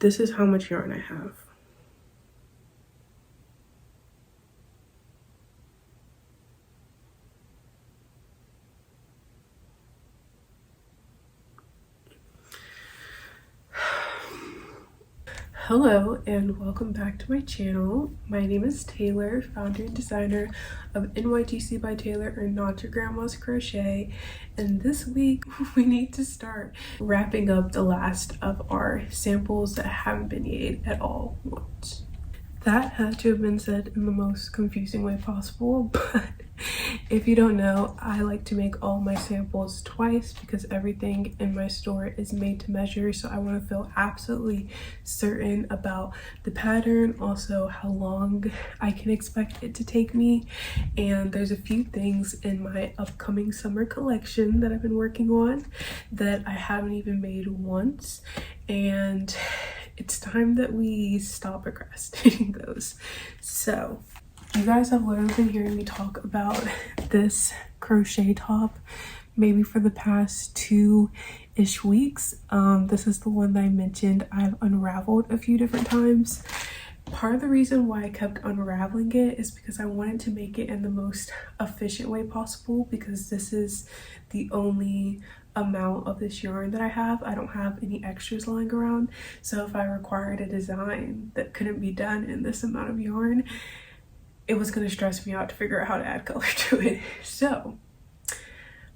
This is how much yarn I have. Hello and welcome back to my channel. My name is Taylor, founder and designer of NYGC by Taylor, or Not Your Grandma's Crochet. And this week we need to start wrapping up the last of our samples that haven't been made at all once. That had to have been said in the most confusing way possible, but if you don't know, I like to make all my samples twice because everything in my store is made to measure, so I want to feel absolutely certain about the pattern, also how long I can expect it to take me. And there's a few things in my upcoming summer collection that I've been working on that I haven't even made once, and it's time that we stop procrastinating those. So you guys have literally been hearing me talk about this crochet top maybe for the past 2-ish weeks. This is the one that I mentioned I've unraveled a few different times. Part of the reason why I kept unraveling it is because I wanted to make it in the most efficient way possible, because this is the only amount of this yarn that I have. I don't have any extras lying around, so if I required a design that couldn't be done in this amount of yarn, it was going to stress me out to figure out how to add color to it. So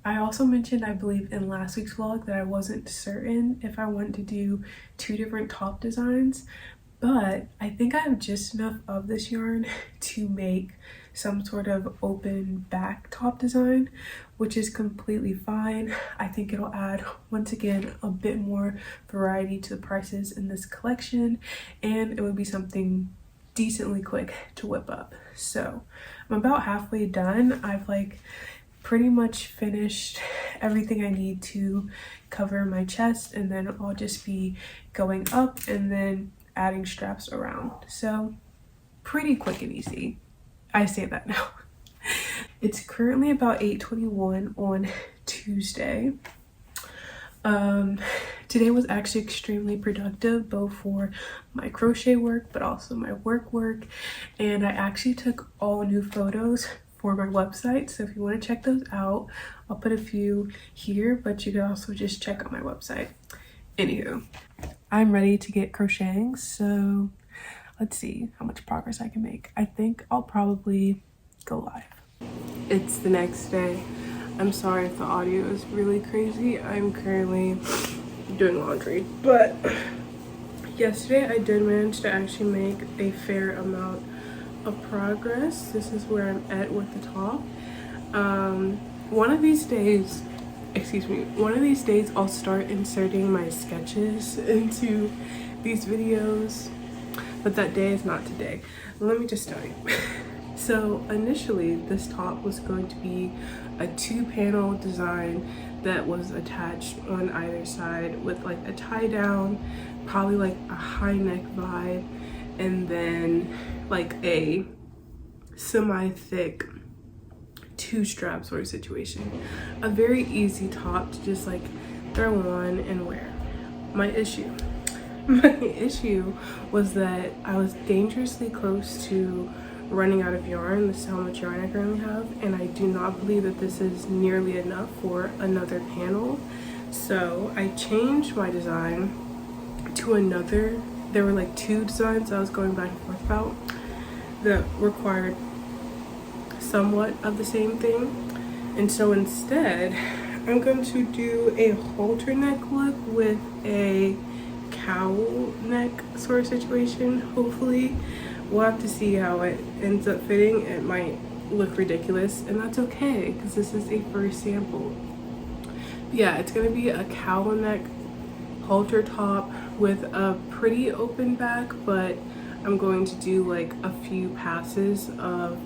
I also mentioned, I believe in last week's vlog, that I wasn't certain if I wanted to do 2 different top designs, but I think I have just enough of this yarn to make some sort of open back top design, which is completely fine. I think it'll add, once again, a bit more variety to the prices in this collection, and it would be something decently quick to whip up. So I'm about halfway done. I've pretty much finished everything I need to cover my chest, and then I'll just be going up and then adding straps around. So pretty quick and easy. I say that now. It's currently about 8:21 on Tuesday. Today was actually extremely productive, both for my crochet work but also my work, and I actually took all new photos for my website, so if you want to check those out, I'll put a few here, but you can also just check out my website. Anywho, I'm ready to get crocheting, so let's see how much progress I can make. I think I'll probably go live. It's the next day. I'm sorry if the audio is really crazy. I'm currently doing laundry, but yesterday I did manage to actually make a fair amount of progress. This is where I'm at with the top. One of these days I'll start inserting my sketches into these videos, but that day is not today. Let me just tell you. So initially this top was going to be a 2-panel design that was attached on either side with a tie down, probably a high neck vibe, and then a semi-thick 2-strap sort of situation. A very easy top to just throw on and wear. My issue was that I was dangerously close to running out of yarn. This is how much yarn I currently have, and I do not believe that this is nearly enough for another panel. So I changed my design to another. There were 2 designs I was going back and forth about that required somewhat of the same thing, and so instead I'm going to do a halter neck look with a cowl neck sort of situation. Hopefully we'll have to see how it ends up fitting. It might look ridiculous, and that's okay because this is a first sample. Yeah, it's gonna be a cowl neck halter top with a pretty open back, but I'm going to do a few passes of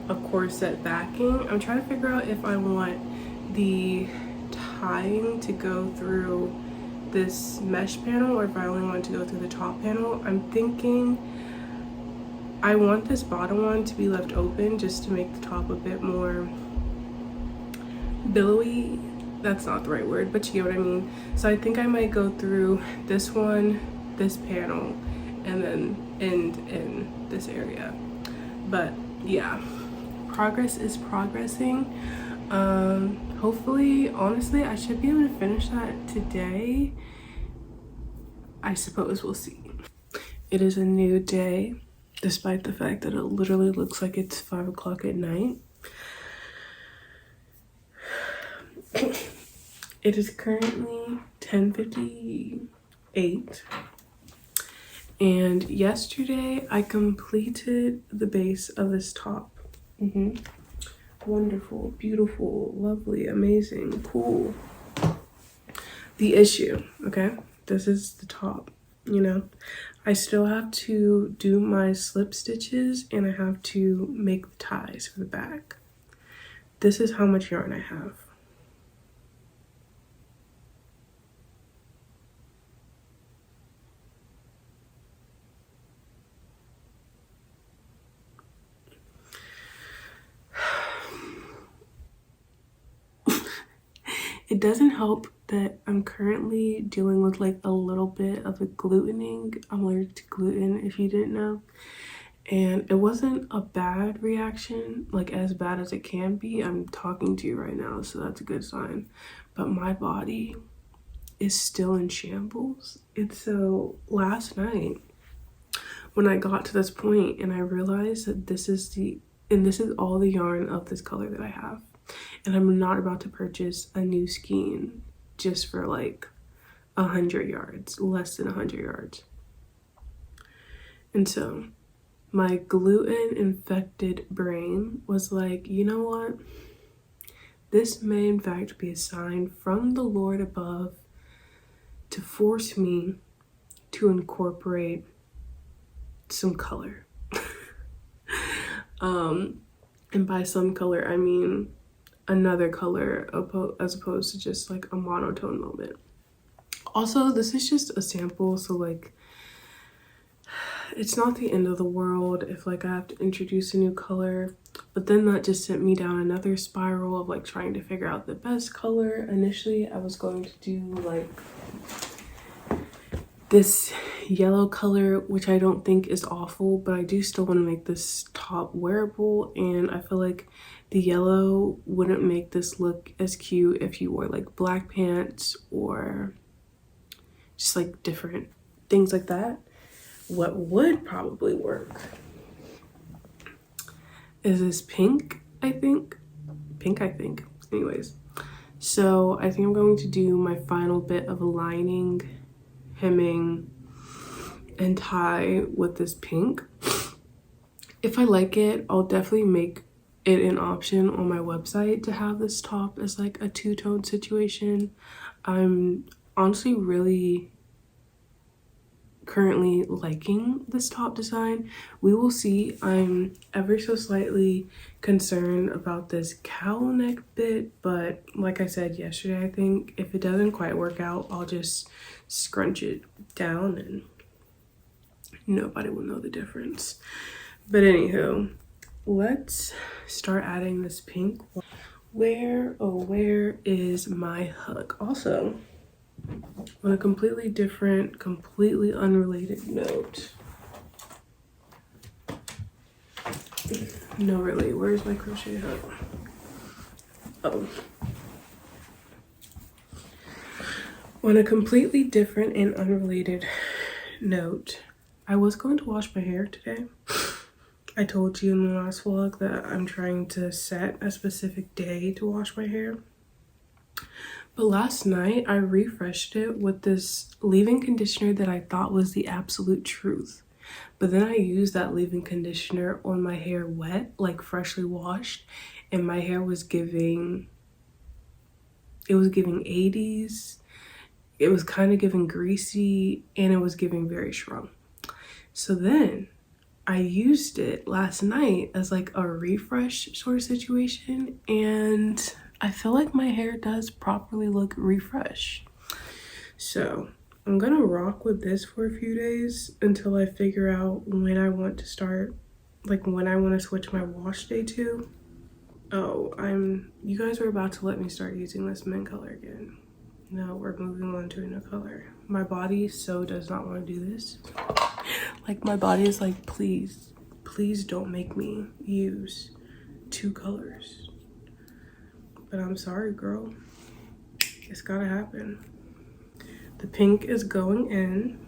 a corset backing. I'm trying to figure out if I want the tying to go through this mesh panel or if I only want to go through the top panel. I'm thinking I want this bottom one to be left open just to make the top a bit more billowy. That's not the right word, but you get what I mean. So I think I might go through this one this panel and then end in this area. But yeah, progress is progressing. Hopefully, honestly, I should be able to finish that today. I suppose we'll see. It is a new day, despite the fact that it literally looks like it's 5 o'clock at night. It is currently 10:58, and yesterday I completed the base of this top. Wonderful, beautiful, lovely, amazing, cool. The issue, okay, this is the top, you know, I still have to do my slip stitches and I have to make the ties for the back. This is how much yarn I have. It doesn't help that I'm currently dealing with like a little bit of a glutening. I'm allergic to gluten, if you didn't know. And it wasn't a bad reaction, like as bad as it can be. I'm talking to you right now, so that's a good sign. But my body is still in shambles. And so last night, when I got to this point and I realized that this is all the yarn of this color that I have. And I'm not about to purchase a new skein just for like 100 yards, less than 100 yards. And so my gluten infected brain was like, you know what? This may in fact be a sign from the Lord above to force me to incorporate some color. And by some color, I mean another color as opposed to just like a monotone moment. Also, this is just a sample, so like it's not the end of the world if like I have to introduce a new color. But then that just sent me down another spiral of like trying to figure out the best color. Initially I was going to do like this yellow color, which I don't think is awful, but I do still want to make this top wearable, and I feel like the yellow wouldn't make this look as cute if you wore like black pants or just like different things like that. What would probably work is this pink, I think. Anyways, so I think I'm going to do my final bit of lining, hemming, and tie with this pink. If I like it, I'll definitely make it an option on my website to have this top as like a two-tone situation. I'm honestly really currently liking this top design. We will see. I'm ever so slightly concerned about this cowl neck bit, but like I said yesterday, I think if it doesn't quite work out, I'll just scrunch it down and nobody will know the difference. But anywho, let's start adding this pink. Where is my hook? Also, on a completely different, completely unrelated note. No, really, where's my crochet hook? Oh. On a completely different and unrelated note, I was going to wash my hair today. I told you in the last vlog that I'm trying to set a specific day to wash my hair. But last night I refreshed it with this leave-in conditioner that I thought was the absolute truth. But then I used that leave-in conditioner on my hair wet, like freshly washed, and my hair was giving, it was giving 80s. It was kind of giving greasy, and it was giving very shrunk. So then I used it last night as like a refresh sort of situation, and I feel like my hair does properly look refreshed. So I'm gonna rock with this for a few days until I figure out when I want to start, like when I want to switch my wash day to. Oh, you guys are about to let me start using this mint color again. No, we're moving on to a new color. my body so does not want to do this. Like, my body is like, please don't make me use 2 colors. But I'm sorry, girl. It's gotta happen. The pink is going in,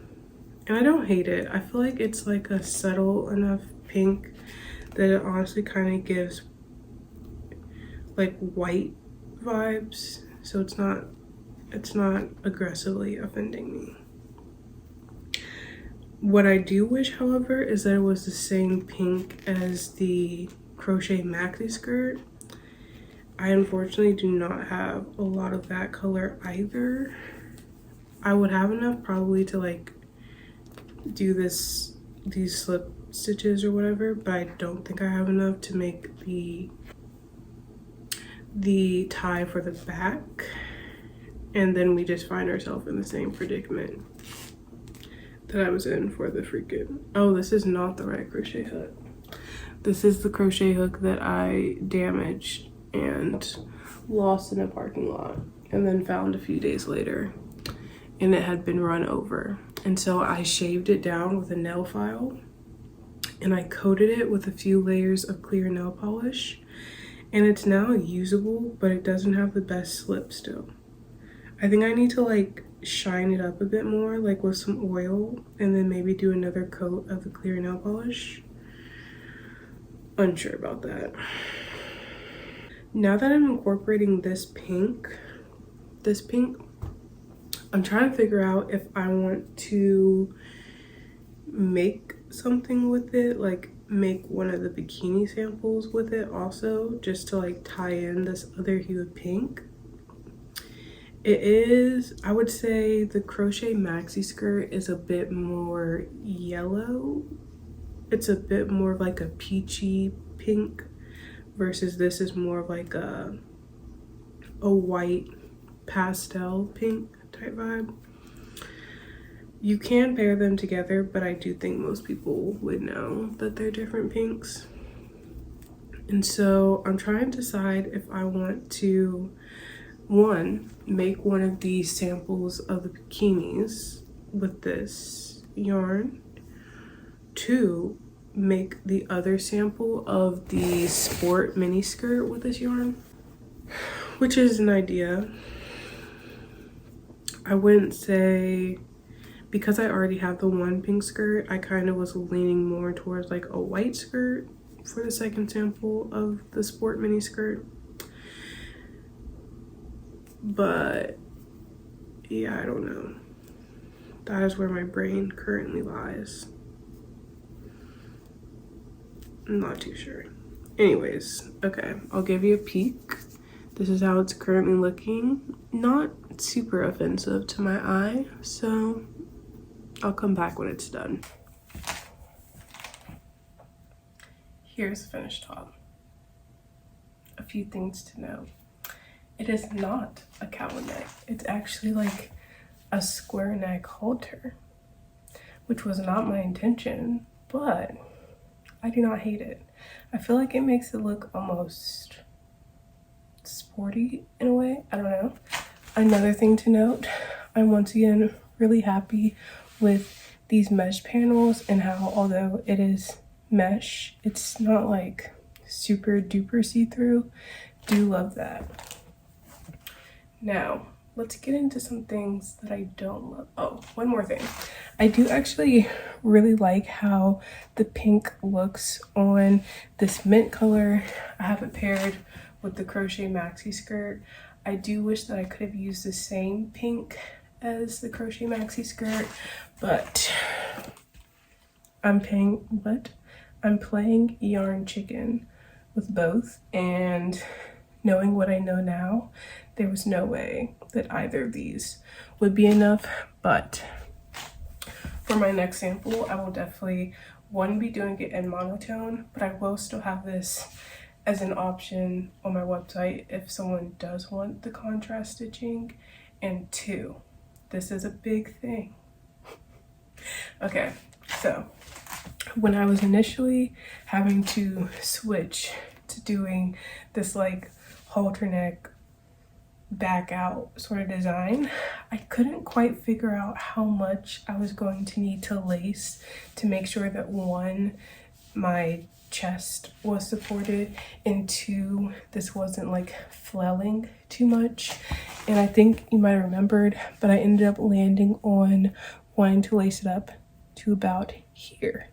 and I don't hate it. I feel like it's like a subtle enough pink that it honestly kind of gives like white vibes, so it's not aggressively offending me. What I do wish, however, is that it was the same pink as the crochet maxi skirt. I unfortunately do not have a lot of that color either. I would have enough probably to like do these slip stitches or whatever, but I don't think I have enough to make the tie for the back. And then we just find ourselves in the same predicament that I was in for the freaking, oh, this is not the right crochet hook. This is the crochet hook that I damaged and lost in a parking lot and then found a few days later, and it had been run over. And so I shaved it down with a nail file and I coated it with a few layers of clear nail polish, and it's now usable, but it doesn't have the best slip still. I think I need to like shine it up a bit more, like with some oil, and then maybe do another coat of the clear nail polish. Unsure about that. Now that I'm incorporating this pink, I'm trying to figure out if I want to make something with it, like make one of the bikini samples with it also, just to like tie in this other hue of pink. It is, I would say the crochet maxi skirt is a bit more yellow. It's a bit more of like a peachy pink versus this is more of like a white pastel pink type vibe. You can pair them together, but I do think most people would know that they're different pinks. And so I'm trying to decide if I want to, one, make one of these samples of the bikinis with this yarn, two, make the other sample of the sport mini skirt with this yarn, which is an idea. I wouldn't say, because I already have the one pink skirt, I kind of was leaning more towards like a white skirt for the second sample of the sport mini skirt. But yeah, I don't know. That is where my brain currently lies. I'm not too sure. Anyways, okay, I'll give you a peek. This is how it's currently looking. Not super offensive to my eye, so I'll come back when it's done. Here's the finished top. A few things to note. It is not a cowl neck. It's actually like a square neck halter, which was not my intention, but I do not hate it. I feel like it makes it look almost sporty in a way. I don't know. Another thing to note, I'm once again really happy with these mesh panels and how, although it is mesh, it's not like super duper see-through. Do love that. Now, let's get into some things that I don't love. Oh, one more thing. I do actually really like how the pink looks on this mint color. I have it paired with the crochet maxi skirt. I do wish that I could have used the same pink as the crochet maxi skirt, but I'm playing yarn chicken with both, and knowing what I know now, there was no way that either of these would be enough. But for my next sample, I will definitely, one, be doing it in monotone, but I will still have this as an option on my website if someone does want the contrast stitching. And two, this is a big thing. Okay, so when I was initially having to switch to doing this like halter neck back out sort of design, I couldn't quite figure out how much I was going to need to lace to make sure that one, my chest was supported, and two, this wasn't like flailing too much. And I think you might have remembered, but I ended up landing on wanting to lace it up to about here,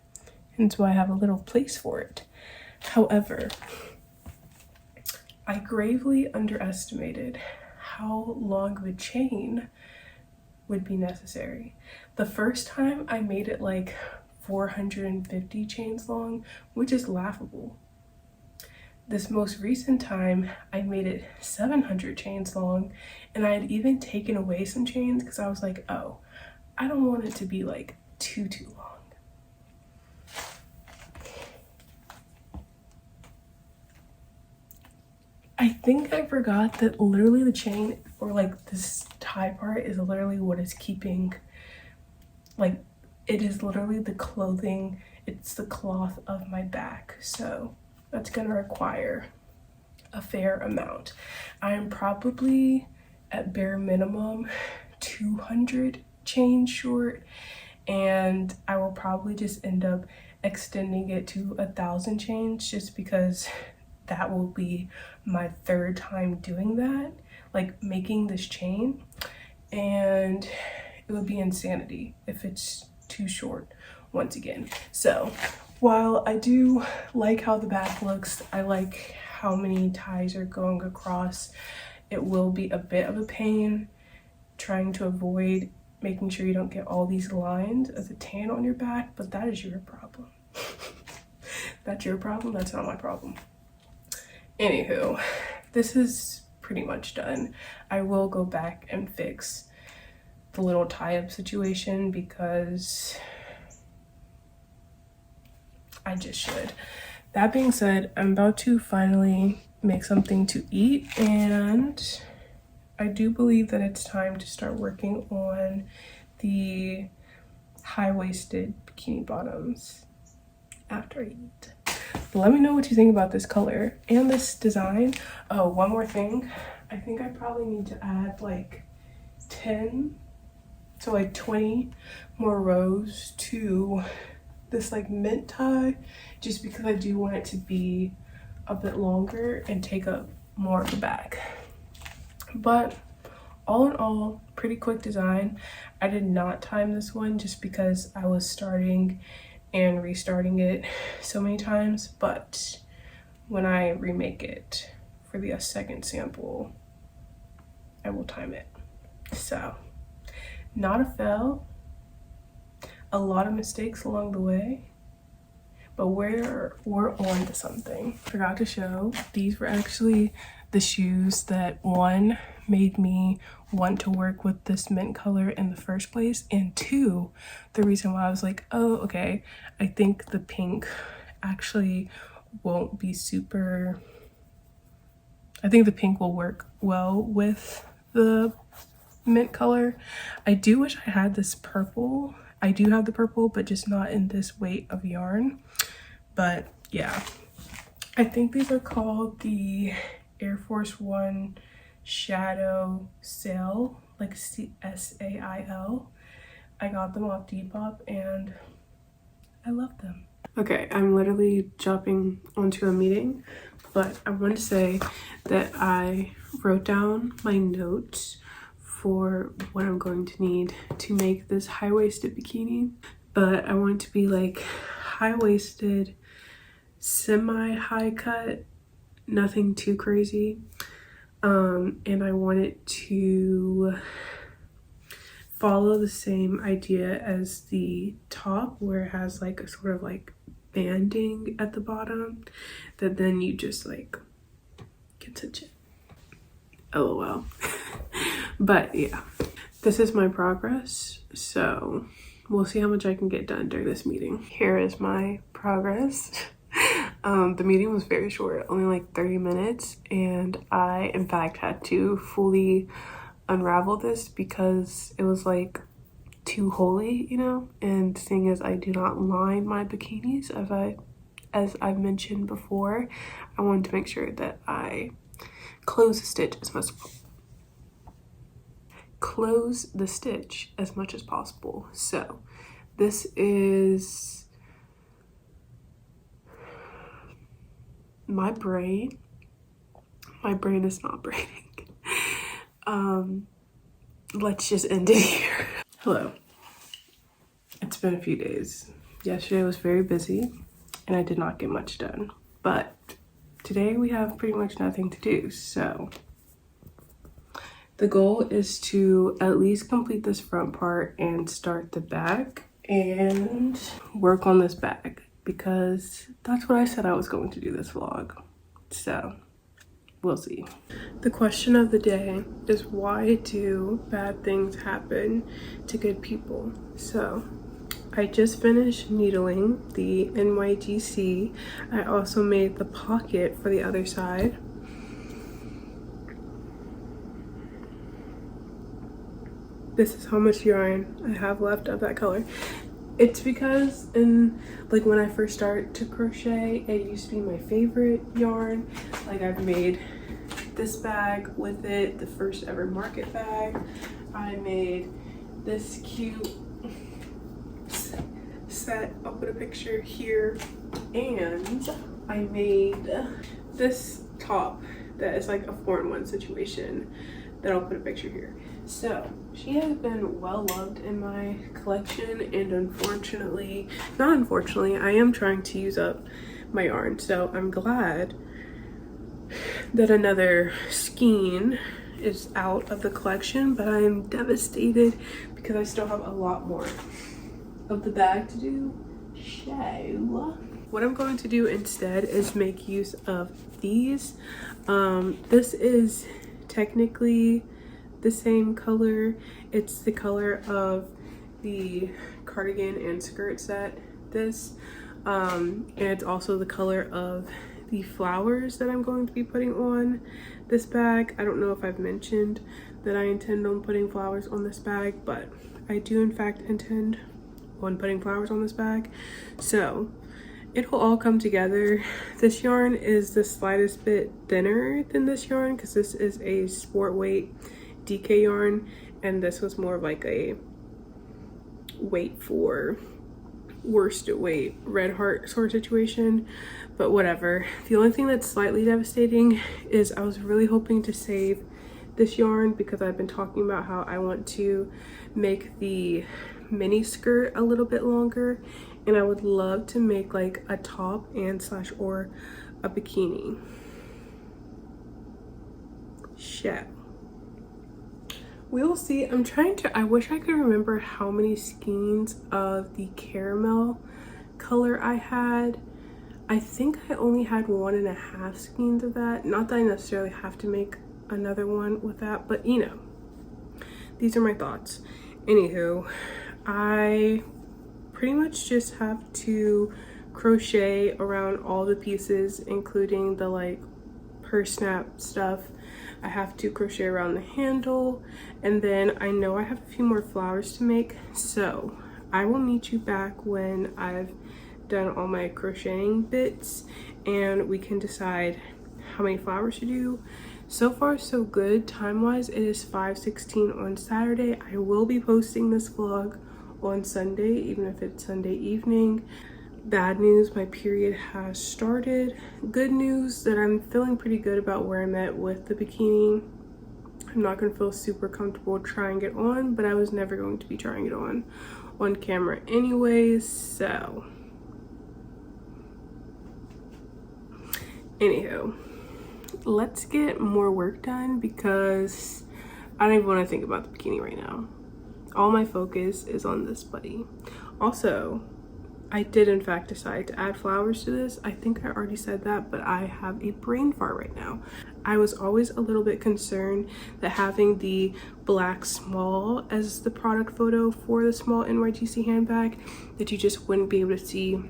and so I have a little place for it. However, I gravely underestimated how long of a chain would be necessary. The first time I made it like 450 chains long, which is laughable. This most recent time I made it 700 chains long, and I had even taken away some chains because I was like, oh, I don't want it to be like too long. I think I forgot that literally the chain, or like this tie part, is literally what is keeping, like, it is literally the clothing, it's the cloth of my back. So that's gonna require a fair amount. I am probably at bare minimum 200 chains short, and I will probably just end up extending it to 1,000 chains just because that will be my third time doing that, like making this chain, and it would be insanity if it's too short once again. So while I do like how the back looks, I like how many ties are going across, it will be a bit of a pain trying to avoid making sure you don't get all these lines of the tan on your back, but that is your problem. That's your problem, that's not my problem. Anywho, this is pretty much done. I will go back and fix the little tie-up situation because I just should. That being said, I'm about to finally make something to eat, and I do believe that it's time to start working on the high-waisted bikini bottoms after I eat. Let me know what you think about this color and this design. Oh, one more thing. I think I probably need to add like 10 to like 20 more rows to this like mint tie, just because I do want it to be a bit longer and take up more of the back. But all in all, pretty quick design. I did not time this one just because I was starting and restarting it so many times, but when I remake it for the second sample, I will time it. So, not a fail, a lot of mistakes along the way, but we're on to something. Forgot to show, these were actually the shoes that one, made me want to work with this mint color in the first place, and two, the reason why I was like, oh, okay, I think the pink actually won't be super, I think the pink will work well with the mint color. I do wish I had this purple. I do have the purple, but just not in this weight of yarn. But yeah, I think these are called the Air Force One Shadow Sail, like S-A-I-L. I got them off Depop and I love them. Okay, I'm literally jumping onto a meeting, but I want to say that I wrote down my notes for what I'm going to need to make this high-waisted bikini, but I want it to be like high-waisted, semi-high cut, nothing too crazy. And I want it to follow the same idea as the top, where it has like a sort of like banding at the bottom that then you just like get to chin. LOL. But yeah, this is my progress, so we'll see how much I can get done during this meeting. Here is my progress. The meeting was very short, only like 30 minutes, and I in fact had to fully unravel this because it was like too holy, you know, and seeing as I do not line my bikinis as I've mentioned before, I wanted to make sure that I close the stitch as much close the stitch as much as possible. So this is my brain. My brain is not braining. Let's just end it here. Hello. It's been a few days. Yesterday was very busy and I did not get much done, but today we have pretty much nothing to do. So the goal is to at least complete this front part and start the back and work on this bag, because that's what I said I was going to do this vlog. So we'll see. The question of the day is, why do bad things happen to good people? So I just finished needling the NYGC. I also made the pocket for the other side. This is how much yarn I have left of that color. It's because when I first started to crochet, it used to be my favorite yarn. Like, I've made this bag with it, the first ever market bag. I made this cute set, I'll put a picture here, and I made this top that is like a 4-in-1 situation that I'll put a picture here. So she has been well loved in my collection, and not unfortunately, I am trying to use up my yarn. So I'm glad that another skein is out of the collection, but I am devastated because I still have a lot more of the bag to do. So what I'm going to do instead is make use of these. This is technically the same color. It's the color of the cardigan and skirt set, and it's also the color of the flowers that I'm going to be putting on this bag. I don't know if I've mentioned that I intend on putting flowers on this bag, but I do in fact intend on putting flowers on this bag. So it will all come together. This yarn is the slightest bit thinner than this yarn because this is a sport weight DK yarn, and this was more of like a weight for worsted weight red heart sort of situation, but whatever. The only thing that's slightly devastating is I was really hoping to save this yarn because I've been talking about how I want to make the mini skirt a little bit longer, and I would love to make like a top and or a bikini. Shit. We'll see. I wish I could remember how many skeins of the caramel color I had. I think I only had 1.5 skeins of that. Not that I necessarily have to make another one with that, but you know, these are my thoughts. Anywho, I pretty much just have to crochet around all the pieces, including the like purse snap stuff. I have to crochet around the handle, and then I know I have a few more flowers to make, so I will meet you back when I've done all my crocheting bits and we can decide how many flowers to do. So far so good. Time wise, it is 5:16 on Saturday. I will be posting this vlog on Sunday, even if it's Sunday evening. Bad news, my period has started. Good news that I'm feeling pretty good about where I'm at with the bikini. I'm not gonna feel super comfortable trying it on, but I was never going to be trying it on camera anyways, so. Anywho, let's get more work done because I don't even want to think about the bikini right now. All my focus is on this buddy. Also, I did in fact decide to add flowers to this. I think I already said that, but I have a brain fart right now. I was always a little bit concerned that having the black small as the product photo for the small NYGC handbag, that you just wouldn't be able to see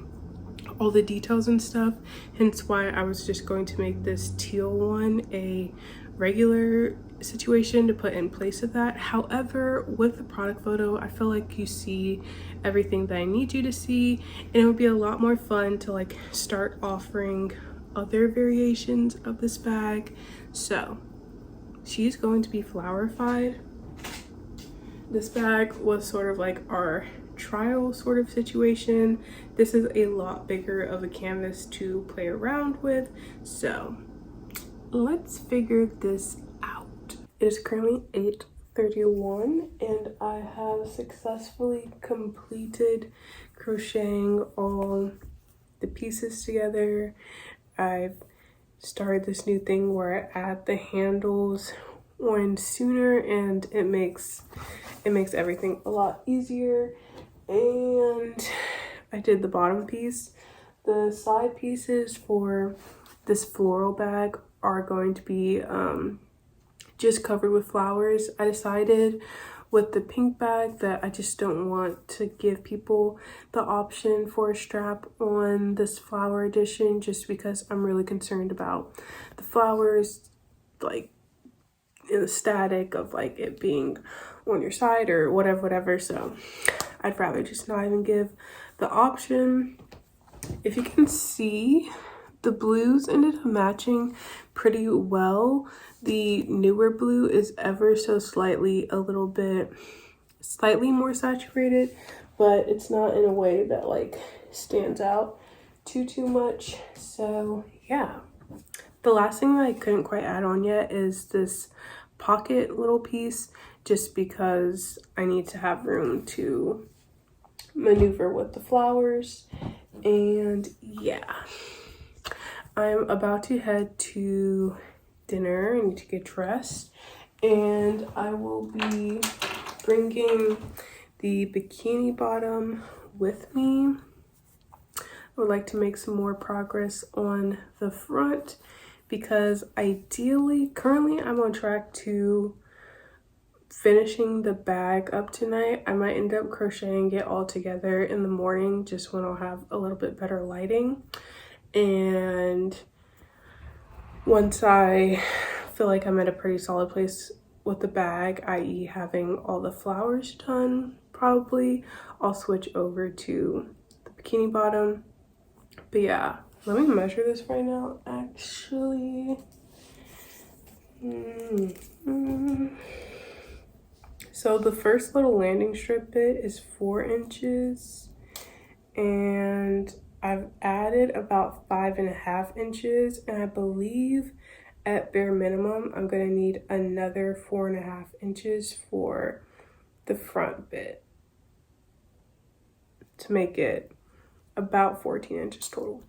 all the details and stuff. Hence why I was just going to make this teal one a regular situation to put in place of that. However, with the product photo, I feel like you see everything that I need you to see, and it would be a lot more fun to like start offering other variations of this bag. So she's going to be flowerified This bag was sort of like our trial sort of situation. This is a lot bigger of a canvas to play around with, so let's figure this out. It is currently 8:31 and I have successfully completed crocheting all the pieces together. I've started this new thing where I add the handles on sooner and it makes everything a lot easier. And I did the bottom piece. The side pieces for this floral bag are going to be just covered with flowers. I decided with the pink bag that I just don't want to give people the option for a strap on this flower edition, just because I'm really concerned about the flowers, like in the static of like it being on your side or whatever. So I'd rather just not even give the option. If you can see, the blues ended up matching pretty well. The newer blue is ever so slightly slightly more saturated, but it's not in a way that like stands out too much. So yeah, the last thing that I couldn't quite add on yet is this pocket little piece, just because I need to have room to maneuver with the flowers. And yeah, I'm about to head to dinner. I need to get dressed, and I will be bringing the bikini bottom with me. I would like to make some more progress on the front, because ideally, currently I'm on track to finishing the bag up tonight. I might end up crocheting it all together in the morning, just when I'll have a little bit better lighting. And once I feel like I'm at a pretty solid place with the bag, i.e. having all the flowers done, probably I'll switch over to the bikini bottom. But yeah, let me measure this right now, actually. So the first little landing strip bit is 4 inches, and I've added about 5.5 inches, and I believe at bare minimum I'm gonna need another 4.5 inches for the front bit to make it about 14 inches total.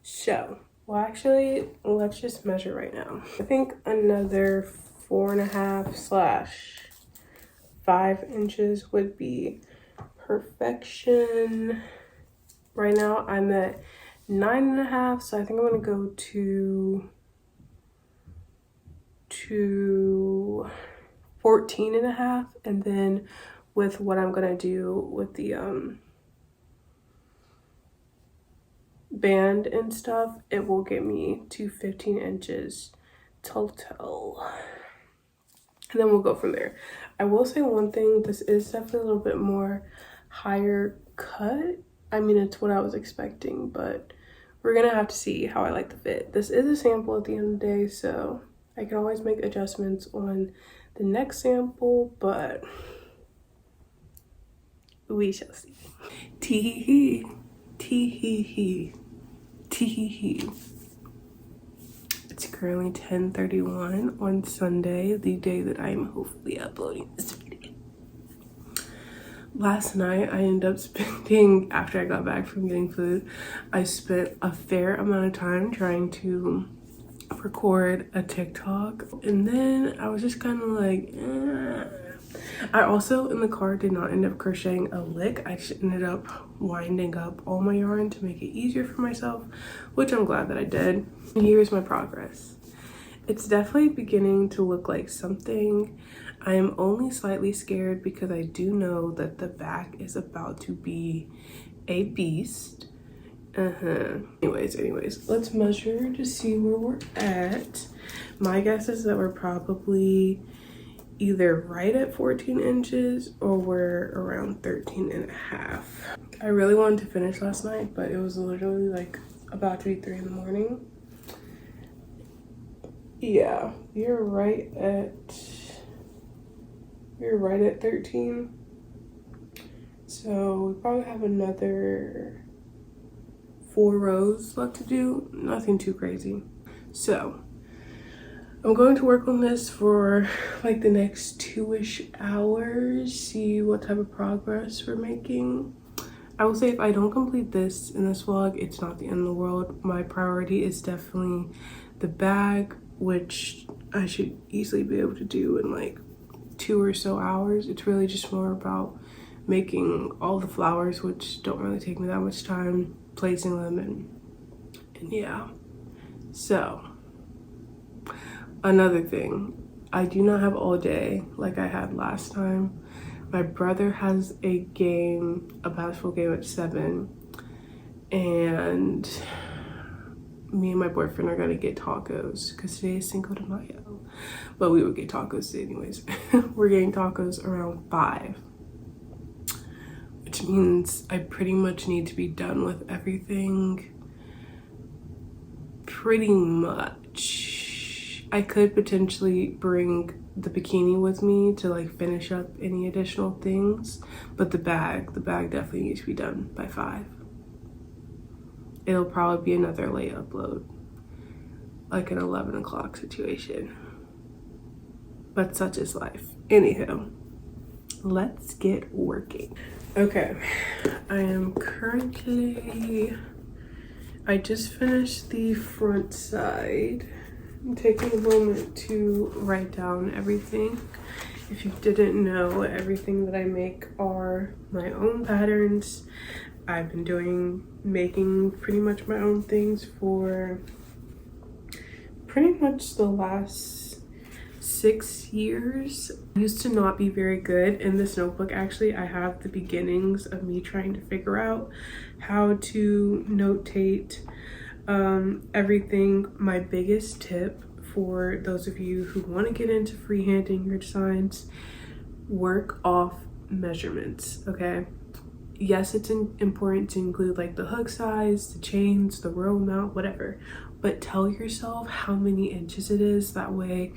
So, well, actually, let's just measure right now. I think another 4.5/5 inches would be perfection. Right now I'm at 9.5, so I think I'm gonna go to 14.5, and then with what I'm gonna do with the band and stuff, it will get me to 15 inches total, and then we'll go from there. I will say one thing, this is definitely a little bit more higher cut. I mean, it's what I was expecting, but we're gonna have to see how I like the fit. This is a sample at the end of the day, so I can always make adjustments on the next sample, but we shall see. Tee-hee-hee, tee-hee-hee, tee-hee-hee. It's currently 10:31 on Sunday, the day that I am hopefully uploading this video. Last night, I ended up spending, after I got back from getting food, I spent a fair amount of time trying to record a TikTok, and then I was just kind of like, I also in the car did not end up crocheting a lick. I just ended up winding up all my yarn to make it easier for myself, which I'm glad that I did. And here's my progress. It's definitely beginning to look like something. I am only slightly scared because I do know that the back is about to be a beast. Anyways, let's measure to see where we're at. My guess is that we're probably either right at 14 inches or we're around 13.5. I really wanted to finish last night, but it was literally like about to be 3 in the morning. Yeah, you're right at We're right at 13. So we probably have another 4 rows left to do. Nothing too crazy. So I'm going to work on this for like the next 2-ish hours, see what type of progress we're making. I will say if I don't complete this in this vlog, it's not the end of the world. My priority is definitely the bag, which I should easily be able to do in like 2 or so hours. It's really just more about making all the flowers, which don't really take me that much time, placing them, and yeah. So another thing, I do not have all day like I had last time. My brother has a basketball game at 7, and me and my boyfriend are gonna get tacos because today is Cinco de Mayo. But we would get tacos today anyways. We're getting tacos around 5, which means I pretty much need to be done with everything. Pretty much. I could potentially bring the bikini with me to like finish up any additional things, but the bag definitely needs to be done by 5. It'll probably be another late upload, like an 11 o'clock situation, but such is life. Anywho, let's get working. Okay, I just finished the front side. I'm taking a moment to write down everything. If you didn't know, everything that I make are my own patterns. I've been making pretty much my own things for pretty much the last 6 years. I used to not be very good. In this notebook, actually, I have the beginnings of me trying to figure out how to notate everything. My biggest tip for those of you who want to get into freehanding your designs, work off measurements, okay? Yes, it's important to include like the hook size, the chains, the row amount, whatever, but tell yourself how many inches it is. That way,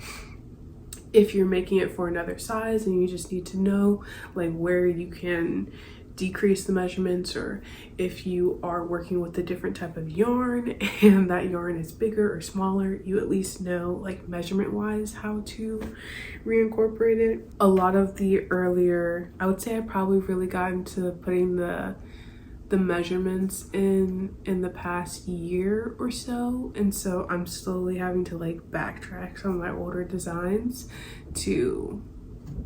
if you're making it for another size and you just need to know like where you can decrease the measurements, or if you are working with a different type of yarn and that yarn is bigger or smaller, you at least know like measurement wise how to reincorporate it. A lot of the earlier, I would say I probably really got into putting the measurements in the past year or so, and so I'm slowly having to like backtrack some of my older designs to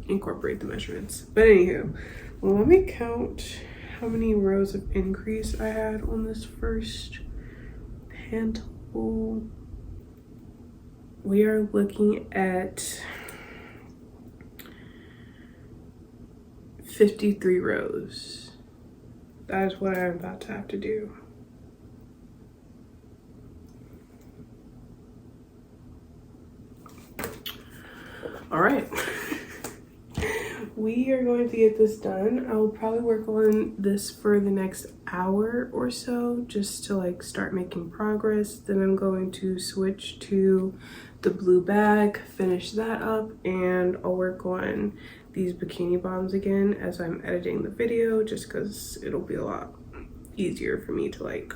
incorporate the measurements. But anywho, let me count how many rows of increase I had on this first panel. We are looking at 53 rows. That is what I'm about to have to do. All right. We are going to get this done. I will probably work on this for the next hour or so just to like start making progress. Then I'm going to switch to the blue bag, finish that up, and I'll work on these bikini bottoms again as I'm editing the video, just because it'll be a lot easier for me to like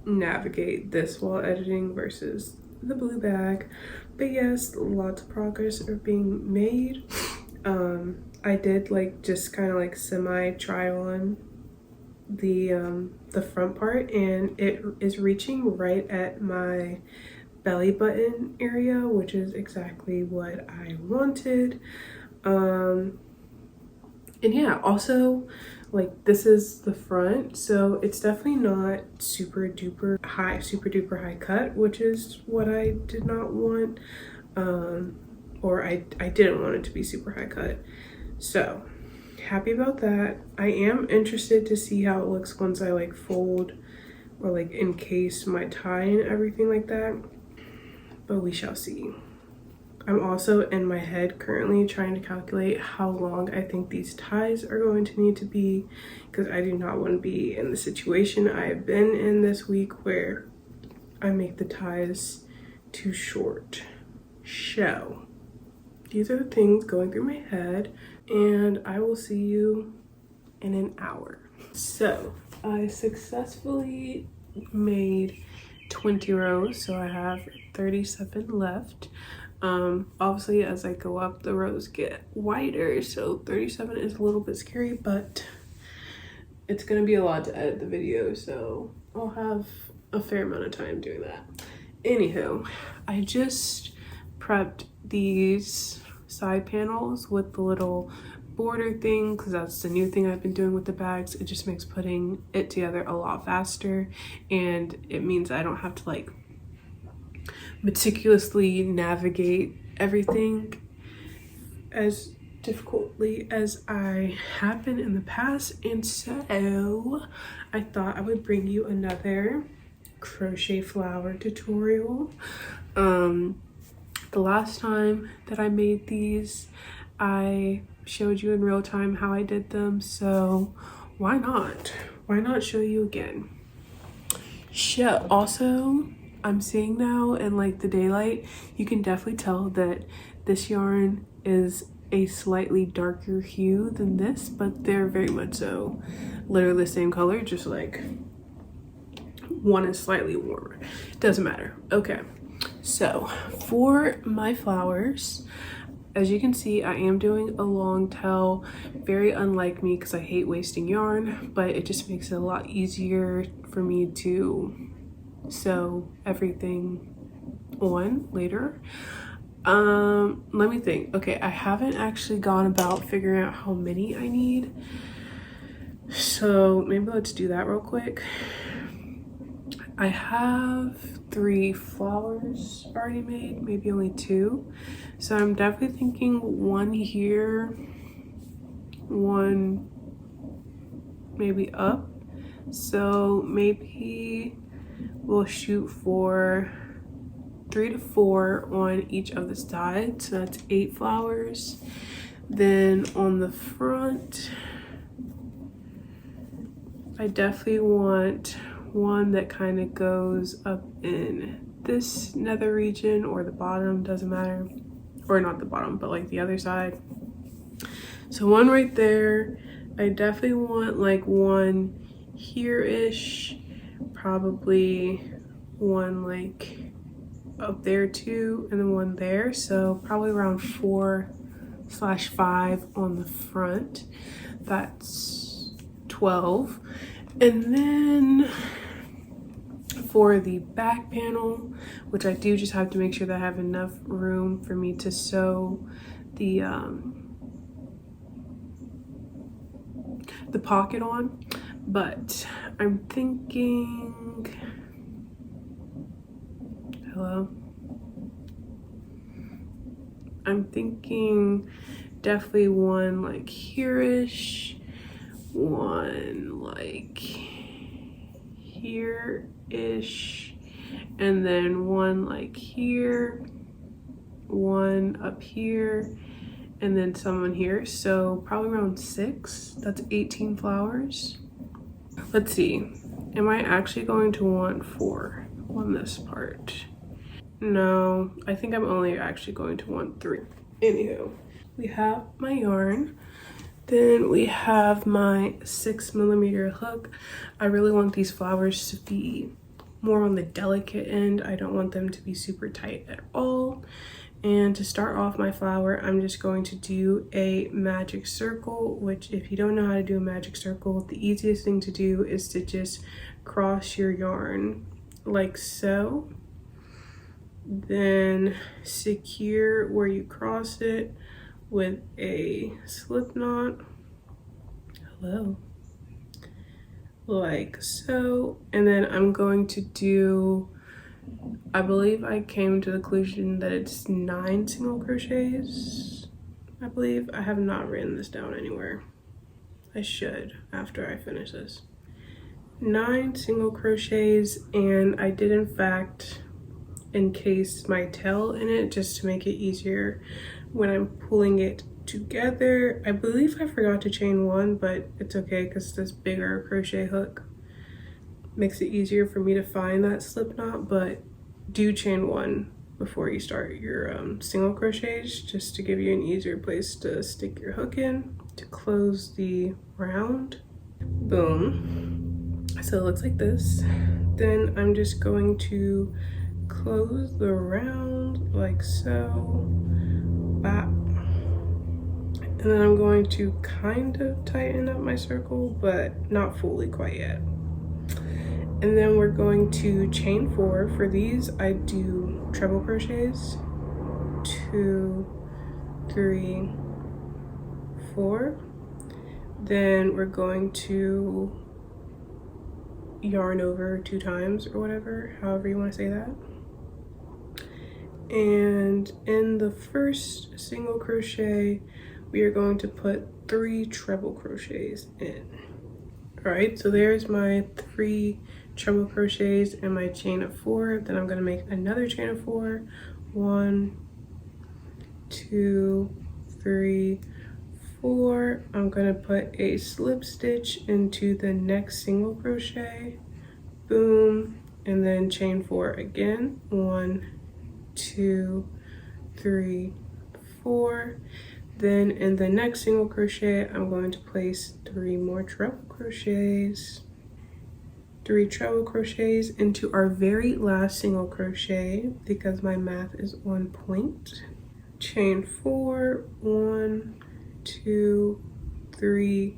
navigate this while editing versus the blue bag. But yes, lots of progress are being made. I did like just kind of like semi try on the front part, and it is reaching right at my belly button area, which is exactly what I wanted. And yeah, also like this is the front, so it's definitely not super duper high cut, which is what I did not want. Or I didn't want it to be super high cut. So happy about that. I am interested to see how it looks once I like fold or like encase my tie and everything like that, but we shall see. I'm also in my head currently trying to calculate how long I think these ties are going to need to be, because I do not want to be in the situation I have been in this week where I make the ties too short. So these are the things going through my head, and I will see you in an hour. So I successfully made 20 rows, so I have 37 left. Obviously as I go up the rows get wider, so 37 is a little bit scary, but it's gonna be a lot to edit the video, so I'll have a fair amount of time doing that. Anywho, I just prepped these side panels with the little border thing because that's the new thing I've been doing with the bags. It just makes putting it together a lot faster, and it means I don't have to like meticulously navigate everything as difficultly as I have been in the past. And so I thought I would bring you another crochet flower tutorial. The last time that I made these, I showed you in real time how I did them, so why not show you again. So also, I'm seeing now in like the daylight, you can definitely tell that this yarn is a slightly darker hue than this, but they're very much so literally the same color, just like one is slightly warmer. Doesn't matter. Okay, so for my flowers, as you can see, I am doing a long tail, very unlike me because I hate wasting yarn, but it just makes it a lot easier for me to sew everything on later. Let me think. Okay, I haven't actually gone about figuring out how many I need, so maybe let's do that real quick. I have 3 flowers already made, maybe only 2. So I'm definitely thinking 1 here, 1 maybe up. So maybe we'll shoot for 3 to 4 on each of the sides. So that's 8 flowers. Then on the front, I definitely want one that kind of goes up in this nether region or the bottom, doesn't matter, or not the bottom, but like the other side. So 1 right there. I definitely want like 1 here-ish, probably 1 like up there too, and then 1 there. So probably around 4/5 on the front. That's 12. And then for the back panel, which I do just have to make sure that I have enough room for me to sew the pocket on, but I'm thinking, hello? I'm thinking definitely 1 like here-ish, 1 like here-ish, and then 1 like here, 1 up here, and then someone here. So probably around 6. That's 18 flowers. Let's see, am I actually going to want 4 on this part? No, I think I'm only actually going to want 3. Anywho, we have my yarn. Then we have my 6mm hook. I really want these flowers to be more on the delicate end. I don't want them to be super tight at all. And to start off my flower, I'm just going to do a magic circle, which if you don't know how to do a magic circle, the easiest thing to do is to just cross your yarn like so. Then secure where you cross it with a slip knot, hello, like so. And then I'm going to do, I believe I came to the conclusion that it's 9 single crochets. I believe I have not written this down anywhere. I should after I finish this. 9 single crochets, and I did in fact encase my tail in it just to make it easier when I'm pulling it together. I believe I forgot to chain 1, but it's okay because this bigger crochet hook makes it easier for me to find that slip knot, but do chain 1 before you start your single crochets, just to give you an easier place to stick your hook in to close the round. Boom. So it looks like this. Then I'm just going to close the round like so. Bop. And then I'm going to kind of tighten up my circle, but not fully quite yet. And then we're going to chain 4. For these, I do treble crochets. 2, 3, 4. Then we're going to yarn over 2 times or whatever, however you want to say that. And in the first single crochet, we are going to put 3 treble crochets in. All right, so there's my 3 treble crochets and my chain of 4. Then I'm going to make another chain of 4. 1, 2, 3, 4. I'm going to put a slip stitch into the next single crochet. Boom, and then chain 4 again. 1, 2, 3, 4. Then in the next single crochet, I'm going to place 3 more treble crochets. 3 treble crochets into our very last single crochet because my math is on point. Chain 4, 1, 2, 3,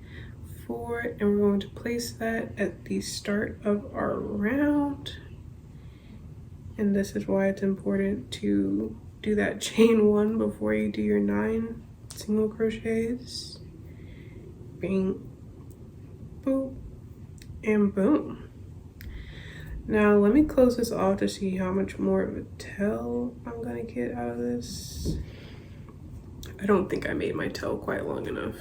4, and we're going to place that at the start of our round. And this is why it's important to do that chain 1 before you do your 9 single crochets. Bing, boom, and boom. Now let me close this off to see how much more of a tail I'm gonna get out of this. I don't think I made my tail quite long enough,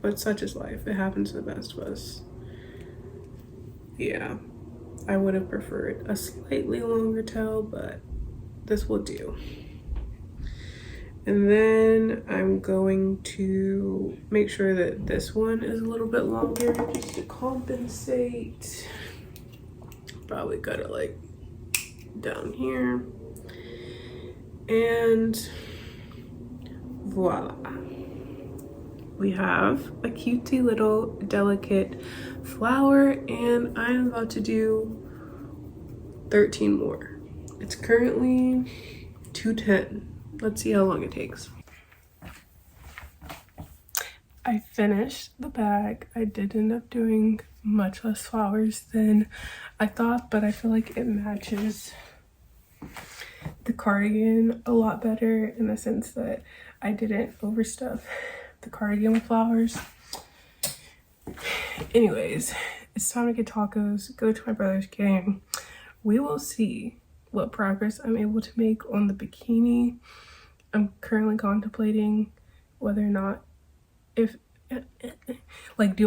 but such is life. It happens to the best of us. Yeah, I would have preferred a slightly longer tail, but this will do. And then I'm going to make sure that this one is a little bit longer just to compensate. Probably got it like down here. And voila. We have a cutesy little delicate flower, and I'm about to do 13 more. It's currently 2:10. Let's see how long it takes. I finished the bag. I did end up doing much less flowers than I thought, but I feel like it matches the cardigan a lot better in the sense that I didn't overstuff the cardigan with flowers. Anyways, it's time to get tacos, go to my brother's game. We will see what progress I'm able to make on the bikini. I'm currently contemplating whether or not, do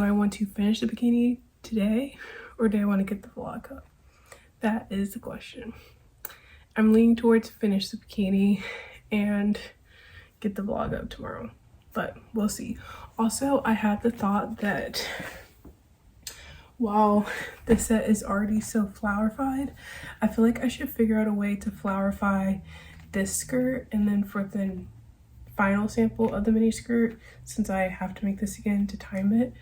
I want to finish the bikini today or do I want to get the vlog up? That is the question. I'm leaning towards finish the bikini and get the vlog up tomorrow, but we'll see. Also, I had the thought that while the set is already so flower-fied, I feel like I should figure out a way to flower-fy this skirt, and then for the final sample of the mini skirt, since I have to make this again to time it,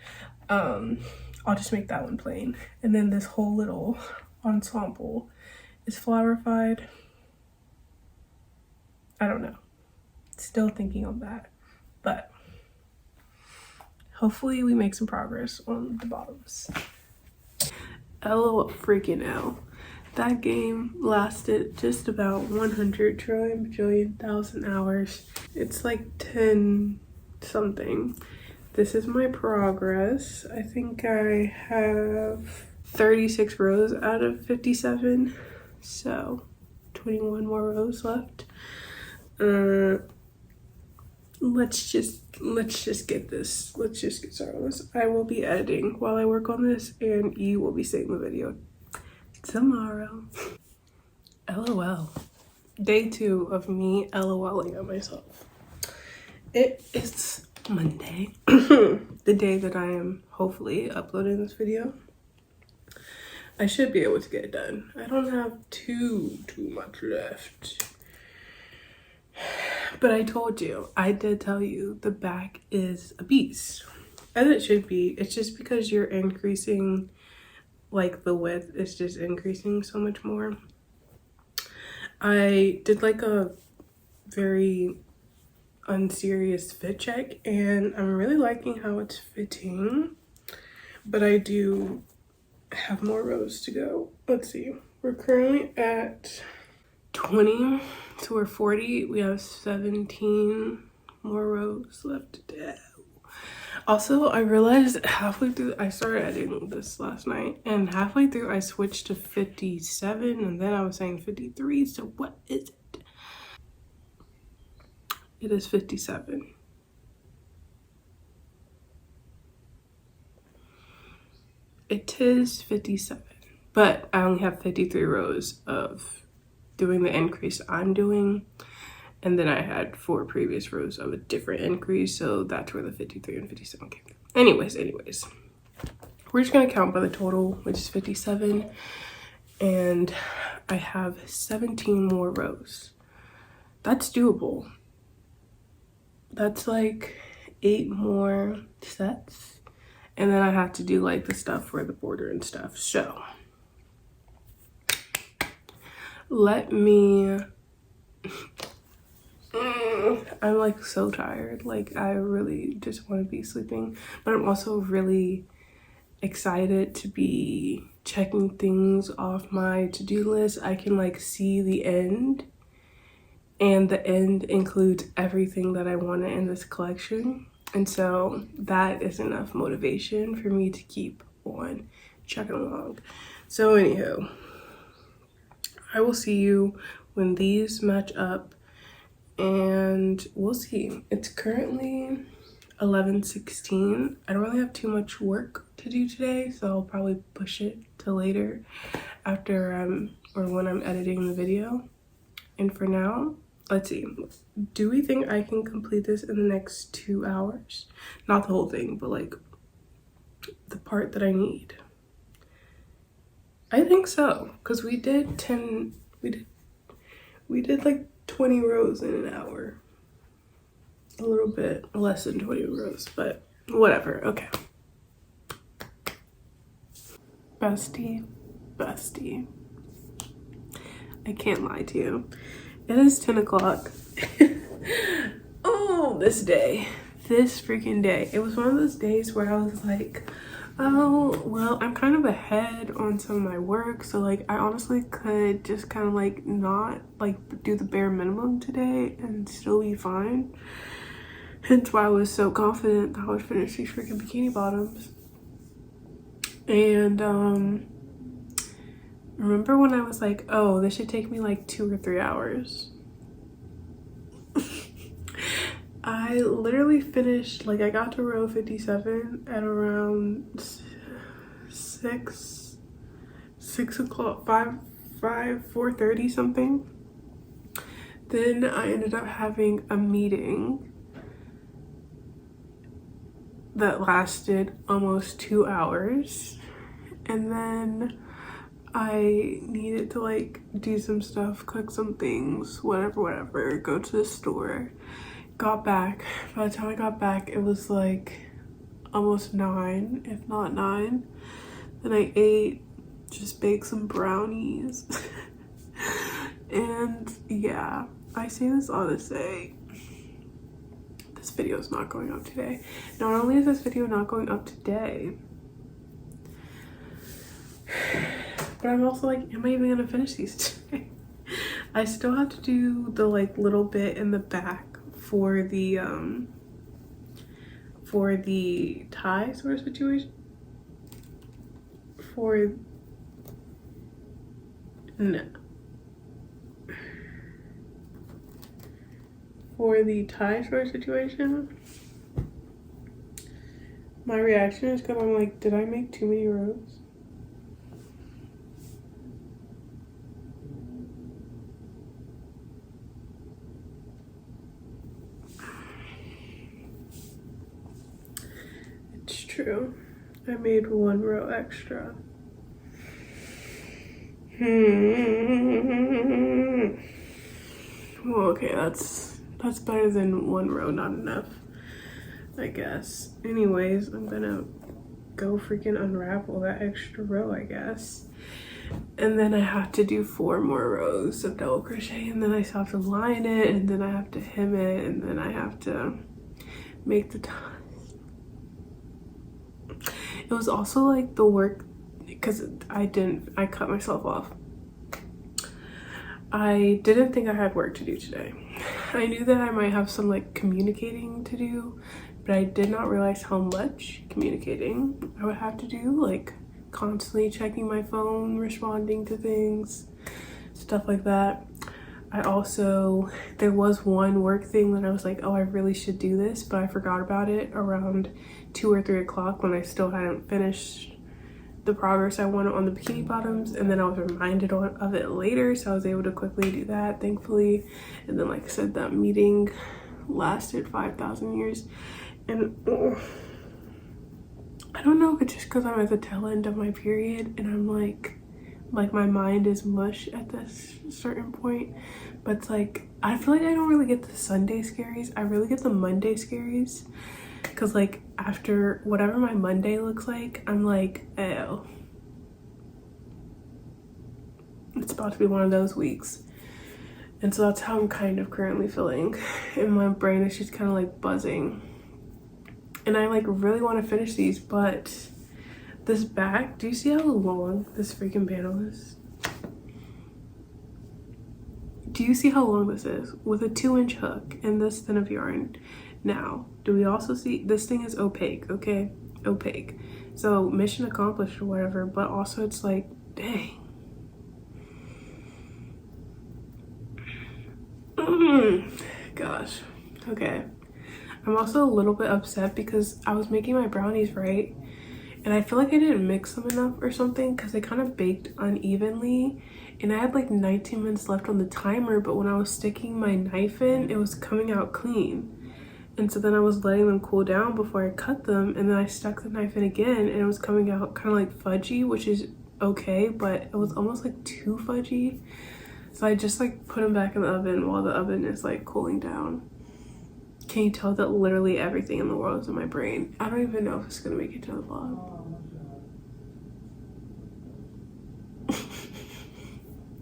I'll just make that one plain, and then this whole little ensemble is flower-fied. I don't know, still thinking on that, but hopefully we make some progress on the bottoms. LOL freaking L. That game lasted just about 100 trillion bajillion thousand hours. It's like 10 something. This is my progress. I think I have 36 rows out of 57, so 21 more rows left. Let's just get this. Let's just get started on this. I will be editing while I work on this, and you will be seeing the video tomorrow. LOL. Day 2 of me LOLing at myself. It is Monday, the day that I am hopefully uploading this video. I should be able to get it done. I don't have too much left. But I told you, I did tell you, the back is a beast. As it should be. It's just because you're increasing, like the width is just increasing so much more. I did like a very unserious fit check and I'm really liking how it's fitting. But I do have more rows to go. Let's see. We're currently at 20, so we're 40. We have 17 more rows left to do. Also, I realized halfway through, I started editing this last night, and halfway through I switched to 57, and then I was saying 53, so what is it? It is 57. It is 57, but I only have 53 rows of doing the increase I'm doing. And then I had 4 previous rows of a different increase, so that's where the 53 and 57 came from. Anyways, we're just gonna count by the total, which is 57, and I have 17 more rows. That's doable. That's like 8 more sets, and then I have to do like the stuff for the border and stuff. So let me I'm like so tired. Like I really just want to be sleeping, but I'm also really excited to be checking things off my to-do list. I can like see the end, and the end includes everything that I wanted in this collection. And so that is enough motivation for me to keep on chugging along. So anywho, I will see you when these match up, and we'll see. It's currently 11:16. I don't really have too much work to do today, so I'll probably push it to later after or when I'm editing the video. And for now, let's see. Do we think I can complete this in the next 2 hours? Not the whole thing, but like the part that I need. I think so, because we did like 20 rows in an hour. A little bit less than 20 rows, but whatever. Okay. Bestie. I can't lie to you. It is 10 o'clock. Oh, this freaking day. It was one of those days where I was like, oh, well, I'm kind of ahead on some of my work, so like I honestly could just kind of like not like do the bare minimum today and still be fine. Hence why I was so confident that I would finish these freaking bikini bottoms. And remember when I was like, oh, this should take me like 2 or 3 hours? I literally finished, like I got to row 57 at around 6 o'clock, 4:30 something. Then I ended up having a meeting that lasted almost 2 hours, and then I needed to like do some stuff, cook some things, whatever, go to the store. Got back. By the time I got back, it was like almost 9, if not 9. Then I ate, just baked some brownies. And yeah, I say this all to say, this video is not going up today. Not only is this video not going up today, but I'm also like, am I even gonna finish these today? I still have to do the like little bit in the back for the tie sort of situation. For the tie sort of situation. My reaction is because I'm like, did I make too many rows? It's true. I made 1 row extra. Well, okay, that's That's better than one row not enough, I guess. Anyways, I'm gonna go freaking unravel that extra row, I guess. And then I have to do 4 more rows of double crochet, and then I still have to line it, and then I have to hem it, and then I have to make the ties. It was also like the work, because I cut myself off. I didn't think I had work to do today. I knew that I might have some like communicating to do, but I did not realize how much communicating I would have to do, like constantly checking my phone, responding to things, stuff like that. There was one work thing that I was like, oh, I really should do this, but I forgot about it around 2 or 3 o'clock when I still hadn't finished the progress I wanted on the bikini bottoms, and then I was reminded of it later, so I was able to quickly do that, thankfully. And then, like I said, that meeting lasted 5,000 years, and I don't know if it's just because I'm at the tail end of my period and I'm like my mind is mush at this certain point, but it's like I feel like I don't really get the Sunday scaries. I really get the Monday scaries, because like after whatever my Monday looks like, I'm like, oh, it's about to be one of those weeks. And so that's how I'm kind of currently feeling, and my brain is just kind of like buzzing, and I like really want to finish these, but this back, do you see how long this freaking panel is? Do you see how long this is with a 2-inch hook and this thin of yarn? Now, do we also see this thing is opaque? Okay, opaque. So mission accomplished or whatever, but also it's like, dang. Gosh. Okay. I'm also a little bit upset because I was making my brownies, right? And I feel like I didn't mix them enough or something, because they kind of baked unevenly. And I had like 19 minutes left on the timer, but when I was sticking my knife in, it was coming out clean. And so then I was letting them cool down before I cut them, and then I stuck the knife in again, and it was coming out kind of like fudgy, which is okay, but it was almost like too fudgy. So I just like put them back in the oven while the oven is like cooling down. Can you tell that literally everything in the world is in my brain? I don't even know if it's gonna make it to the vlog.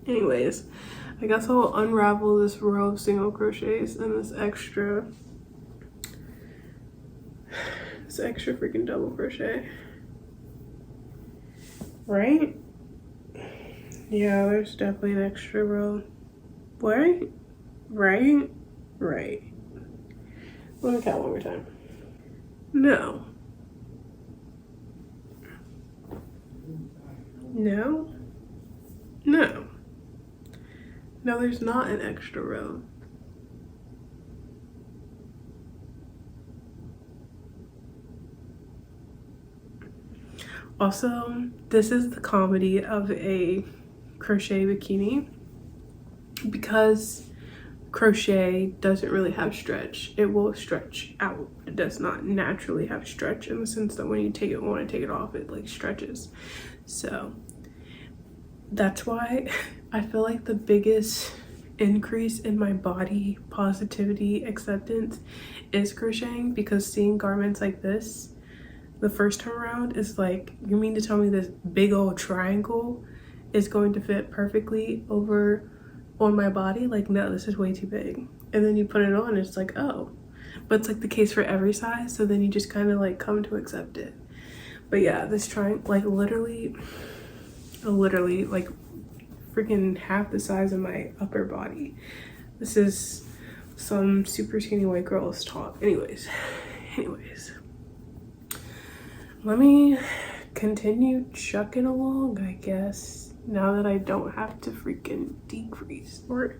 Anyways, I guess I'll unravel this row of single crochets and this extra freaking double crochet. Right? Yeah, there's definitely an extra row. Right? Right? Right. Let me count one more time. No. No. No. No, there's not an extra row. Also, this is the comedy of a crochet bikini, because crochet doesn't really have stretch. It will stretch out. It does not naturally have stretch, in the sense that when you want to take it off, it like stretches. So that's why I feel like the biggest increase in my body positivity acceptance is crocheting, because seeing garments like this the first time around is like, you mean to tell me this big old triangle is going to fit perfectly over on my body? Like, no, this is way too big. And then you put it on and it's like, oh. But it's like the case for every size, so then you just kind of like come to accept it. But yeah, this triangle, like literally like freaking half the size of my upper body. This is some super skinny white girl's top. Anyways, let me continue chucking along, I guess, now that I don't have to freaking decrease or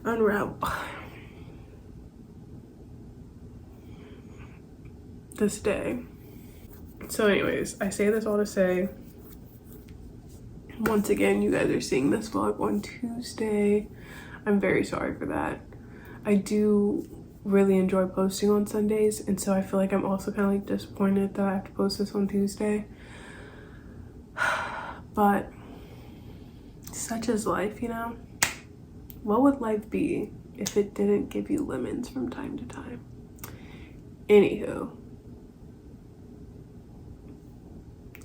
unravel this day. So anyways, I say this all to say, once again, you guys are seeing this vlog on Tuesday. I'm very sorry for that. I do really enjoy posting on Sundays, and so I feel like I'm also kind of like disappointed that I have to post this on Tuesday. But such is life, you know? What would life be if it didn't give you lemons from time to time. Anywho,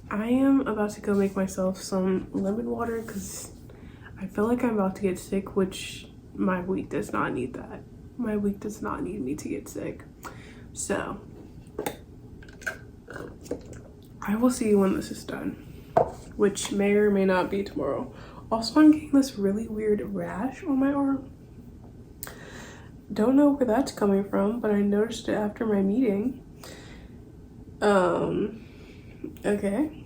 I am about to go make myself some lemon water because I feel like I'm about to get sick, which my week does not need that. My week does not need me to get sick. So I will see you when this is done, which may or may not be tomorrow. Also, I'm getting this really weird rash on my arm. Don't know where that's coming from, but I noticed it after my meeting. Okay.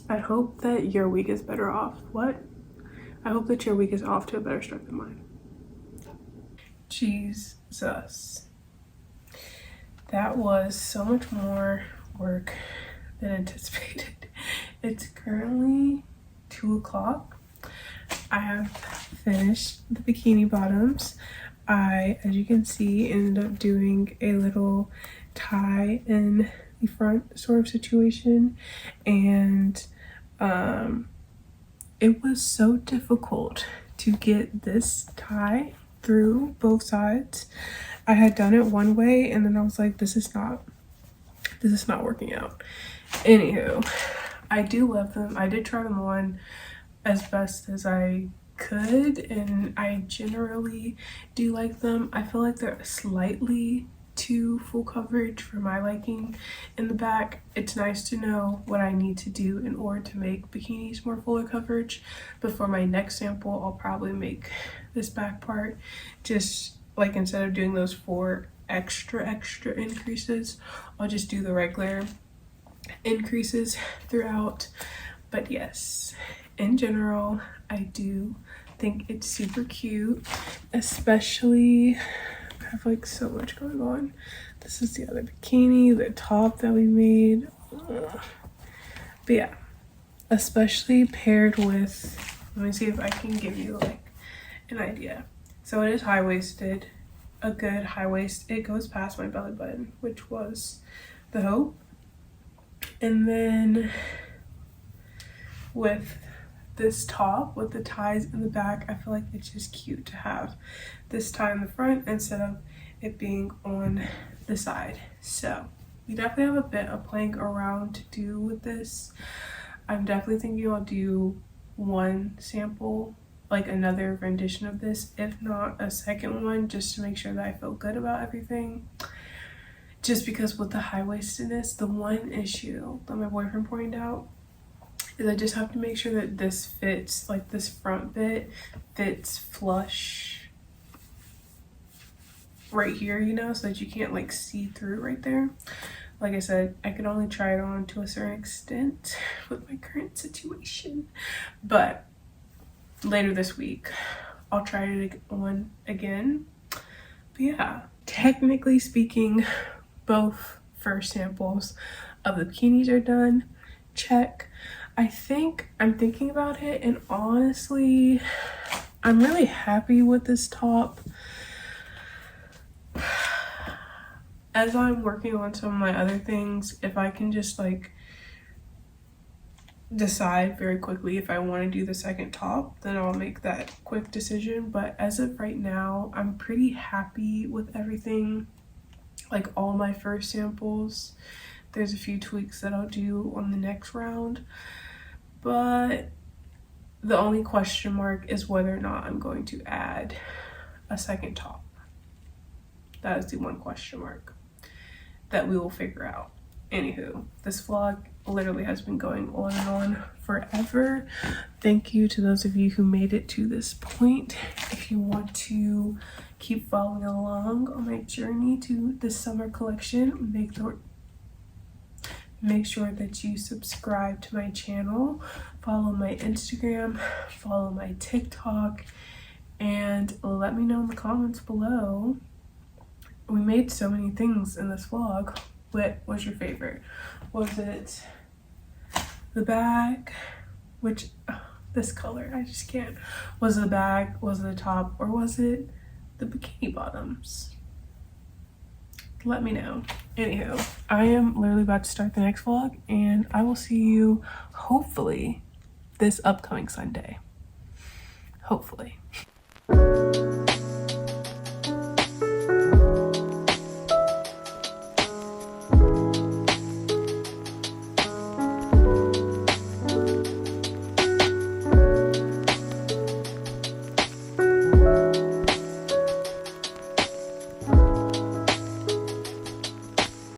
I hope that your week is better off. What? I hope that your week is off to a better start than mine. Jesus. That was so much more work than anticipated. It's currently 2 o'clock. I have finished the bikini bottoms. I, as you can see, ended up doing a little tie in the front sort of situation, and it was so difficult to get this tie through both sides. I had done it one way and then I was like, this is not working out. Anywho, I do love them. I did try them on as best as I could, and I generally do like them. I feel like they're slightly too full coverage for my liking in the back. It's nice to know what I need to do in order to make bikinis more fuller coverage, but for my next sample I'll probably make this back part just like, instead of doing those 4 extra increases, I'll just do the regular increases throughout. But yes, in general, I do think it's super cute, especially I have like so much going on. This is the other bikini, the top that we made. But yeah, especially paired with, let me see if I can give you like an idea. So it is high-waisted, a good high waist. It goes past my belly button, which was the hope. And then with this top with the ties in the back, I feel like it's just cute to have this tie in the front instead of it being on the side. So we definitely have a bit of playing around to do with this. I'm definitely thinking I'll do one sample, like another rendition of this, if not a second one, just to make sure that I feel good about everything. Just because with the high-waistedness, the one issue that my boyfriend pointed out is I just have to make sure that this fits, like this front bit fits flush right here, you know, so that you can't like see through right there. Like I said, I can only try it on to a certain extent with my current situation, but later this week I'll try it on again. But yeah, technically speaking, both first samples of the bikinis are done. Check. I think I'm thinking about it, and honestly I'm really happy with this top. As I'm working on some of my other things, if I can just like decide very quickly if I want to do the second top, then I'll make that quick decision. But as of right now, I'm pretty happy with everything, like all my first samples. There's a few tweaks that I'll do on the next round, but the only question mark is whether or not I'm going to add a second top. That is the one question mark that we will figure out. Anywho, this vlog literally has been going on and on forever. Thank you to those of you who made it to this point. If you want to keep following along on my journey to the summer collection, make sure that you subscribe to my channel, follow my Instagram, follow my TikTok, and let me know in the comments below. We made so many things in this vlog. What was your favorite? Was it the bag, which this color, I just can't. Was it the bag, was it the top, or was it the bikini bottoms? let me know. Anywho, I am literally about to start the next vlog, and I will see you hopefully this upcoming Sunday. Hopefully.